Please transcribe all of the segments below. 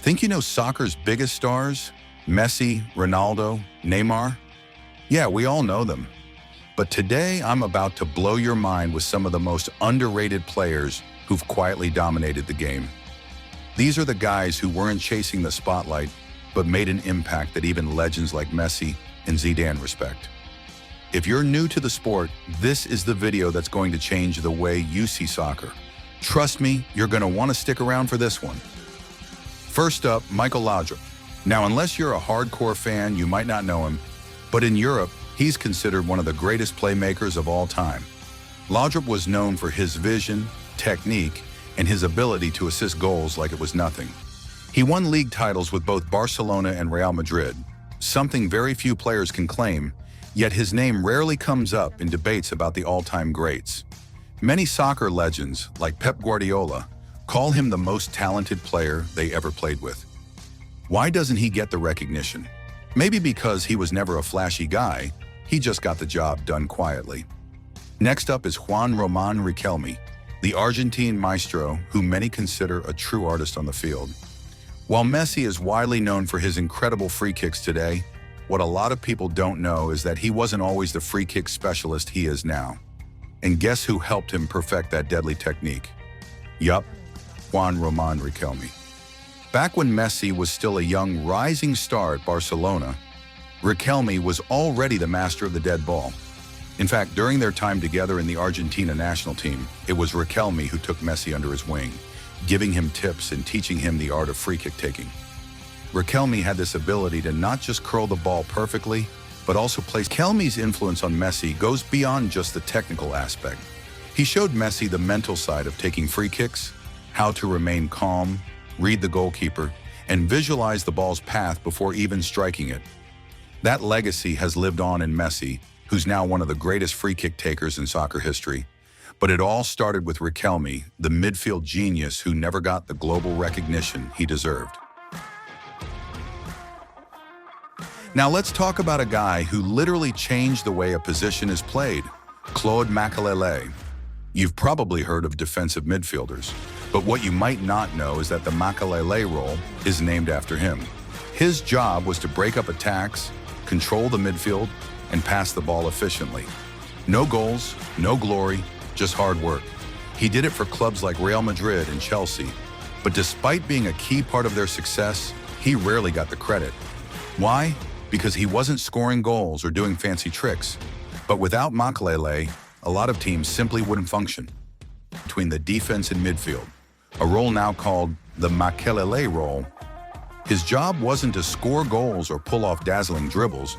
Think you know soccer's biggest stars? Messi, Ronaldo, Neymar? Yeah, we all know them. But today I'm about to blow your mind with some of the most underrated players who've quietly dominated the game. These are the guys who weren't chasing the spotlight, but made an impact that even legends like Messi and Zidane respect. If you're new to the sport, this is the video that's going to change the way you see soccer. Trust me, you're going to want to stick around for this one. First up, Michael Laudrup. Now, unless you're a hardcore fan, you might not know him, but in Europe, he's considered one of the greatest playmakers of all time. Laudrup was known for his vision, technique, and his ability to assist goals like it was nothing. He won league titles with both Barcelona and Real Madrid, something very few players can claim, yet his name rarely comes up in debates about the all-time greats. Many soccer legends, like Pep Guardiola, call him the most talented player they ever played with. Why doesn't he get the recognition? Maybe because he was never a flashy guy, he just got the job done quietly. Next up is Juan Román Riquelme, the Argentine maestro who many consider a true artist on the field. While Messi is widely known for his incredible free kicks today, what a lot of people don't know is that he wasn't always the free kick specialist he is now. And guess who helped him perfect that deadly technique? Yup, Juan Román Riquelme. Back when Messi was still a young rising star at Barcelona, Riquelme was already the master of the dead ball. In fact, during their time together in the Argentina national team, it was Riquelme who took Messi under his wing, giving him tips and teaching him the art of free kick taking. Riquelme had this ability to not just curl the ball perfectly, but also place. Riquelme's influence on Messi goes beyond just the technical aspect. He showed Messi the mental side of taking free kicks, how to remain calm, read the goalkeeper, and visualize the ball's path before even striking it. That legacy has lived on in Messi, who's now one of the greatest free kick takers in soccer history. But it all started with Riquelme, the midfield genius who never got the global recognition he deserved. Now let's talk about a guy who literally changed the way a position is played, Claude Makélélé. You've probably heard of defensive midfielders, but what you might not know is that the Makélélé role is named after him. His job was to break up attacks, control the midfield, and pass the ball efficiently. No goals, no glory, just hard work. He did it for clubs like Real Madrid and Chelsea, but despite being a key part of their success, he rarely got the credit. Why? Because he wasn't scoring goals or doing fancy tricks. But without Makélélé, a lot of teams simply wouldn't function. Between the defense and midfield, a role now called the Makélélé role, his job wasn't to score goals or pull off dazzling dribbles.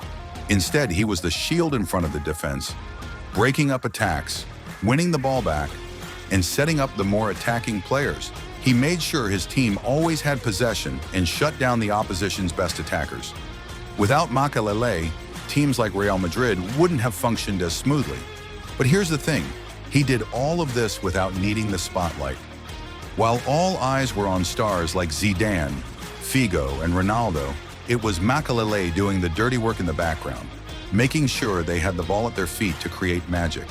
Instead, he was the shield in front of the defense, breaking up attacks, winning the ball back, and setting up the more attacking players. He made sure his team always had possession and shut down the opposition's best attackers. Without Makélélé, teams like Real Madrid wouldn't have functioned as smoothly. But here's the thing, he did all of this without needing the spotlight. While all eyes were on stars like Zidane, Figo, and Ronaldo, it was Makélélé doing the dirty work in the background, making sure they had the ball at their feet to create magic.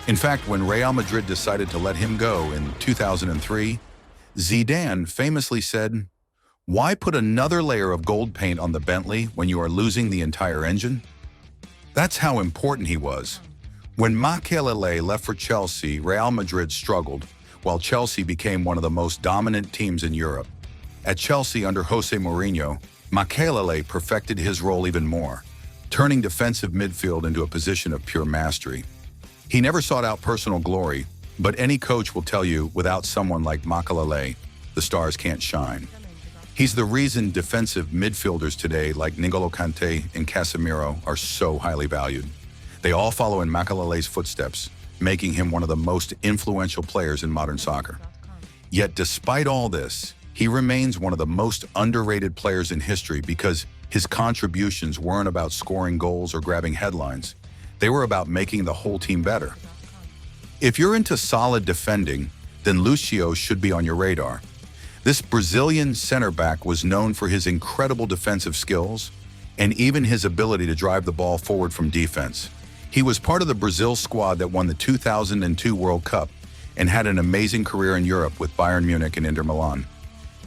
In fact, when Real Madrid decided to let him go in 2003, Zidane famously said, "Why put another layer of gold paint on the Bentley when you are losing the entire engine?" That's how important he was. When Makélélé left for Chelsea, Real Madrid struggled, while Chelsea became one of the most dominant teams in Europe. At Chelsea under Jose Mourinho, Makélélé perfected his role even more, turning defensive midfield into a position of pure mastery. He never sought out personal glory, but any coach will tell you without someone like Makélélé, the stars can't shine. He's the reason defensive midfielders today like N'Golo Kanté and Casemiro are so highly valued. They all follow in Makélélé's footsteps, making him one of the most influential players in modern soccer. Yet despite all this, he remains one of the most underrated players in history because his contributions weren't about scoring goals or grabbing headlines. They were about making the whole team better. If you're into solid defending, then Lucio should be on your radar. This Brazilian center back was known for his incredible defensive skills and even his ability to drive the ball forward from defense. He was part of the Brazil squad that won the 2002 World Cup and had an amazing career in Europe with Bayern Munich and Inter Milan.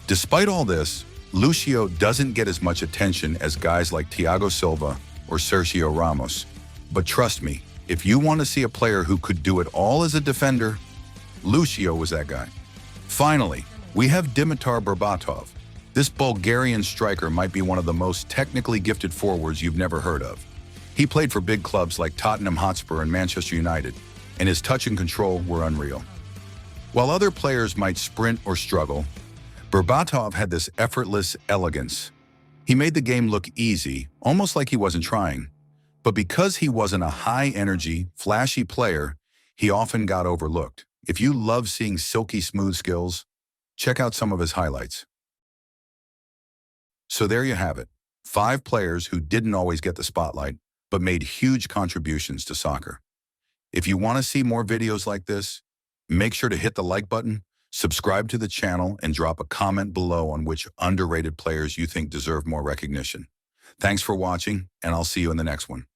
Despite all this, Lucio doesn't get as much attention as guys like Thiago Silva or Sergio Ramos. But trust me, if you want to see a player who could do it all as a defender, Lucio was that guy. Finally, we have Dimitar Berbatov. This Bulgarian striker might be one of the most technically gifted forwards you've never heard of. He played for big clubs like Tottenham Hotspur and Manchester United, and his touch and control were unreal. While other players might sprint or struggle, Berbatov had this effortless elegance. He made the game look easy, almost like he wasn't trying. But because he wasn't a high-energy, flashy player, he often got overlooked. If you love seeing silky smooth skills, check out some of his highlights. So there you have it, 5 players who didn't always get the spotlight, but made huge contributions to soccer. If you want to see more videos like this, make sure to hit the like button, subscribe to the channel, and drop a comment below on which underrated players you think deserve more recognition. Thanks for watching, and I'll see you in the next one.